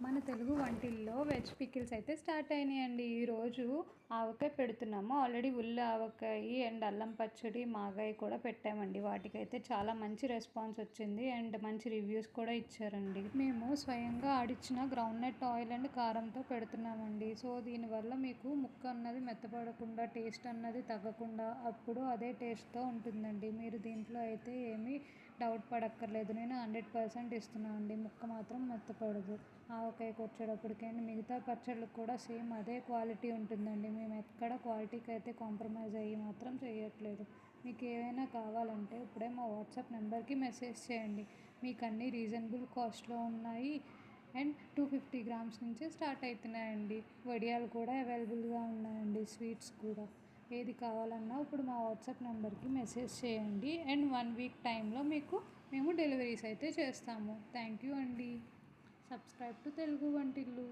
మన Telugu వంటిల్లో veg pickles అయితే start అయినాయండి. ఈరోజు ఆవకాయ పెడుతున్నాము. ఆల్రెడీ ఉల్లి ఆవకాయ అండ్ అల్లం పచ్చడి, మాగాయ కూడా పెట్టామండి. వాటికైతే చాలా మంచి రెస్పాన్స్ వచ్చింది అండ్ మంచి రివ్యూస్ కూడా ఇచ్చారండి. మేము స్వయంగా ఆడిచ్చిన గ్రౌండ్నట్ ఆయిల్ అండ్ కారంతో పెడుతున్నామండి. సో దీనివల్ల మీకు ముక్క అన్నది మెత్తపడకుండా, టేస్ట్ అన్నది తగ్గకుండా అప్పుడు అదే టేస్ట్తో ఉంటుందండి. మీరు దీంట్లో అయితే ఏమీ డౌట్ పడక్కర్లేదు. నేను 100% ఇస్తున్నాను అండి. ముక్క మాత్రం మెత్తపడదు. ఆవకాయకి వచ్చేటప్పటికి అండ్ మిగతా పచ్చళ్ళకు కూడా సేమ్ అదే క్వాలిటీ ఉంటుందండి. మేము ఎక్కడ క్వాలిటీకి అయితే కాంప్రమైజ్ అయ్యి మాత్రం చేయట్లేదు. మీకు ఏవైనా కావాలంటే ఇప్పుడే మా వాట్సాప్ నెంబర్కి మెసేజ్ చేయండి. మీకు అన్నీ రీజనబుల్ కాస్ట్లో ఉన్నాయి అండ్ 250 గ్రామ్స్ నుంచి స్టార్ట్ అవుతున్నాయండి. వడియాలు కూడా అవైలబుల్గా ఉన్నాయండి, స్వీట్స్ కూడా. ఏది కావాలన్నా ఇప్పుడు మా వాట్సాప్ నెంబర్కి మెసేజ్ చేయండి అండ్ 1 వీక్ టైంలో మేము డెలివరీస్ అయితే చేస్తాము. థ్యాంక్ యూ అండి. సబ్స్క్రైబ్ టు తెలుగు వంటిల్లు.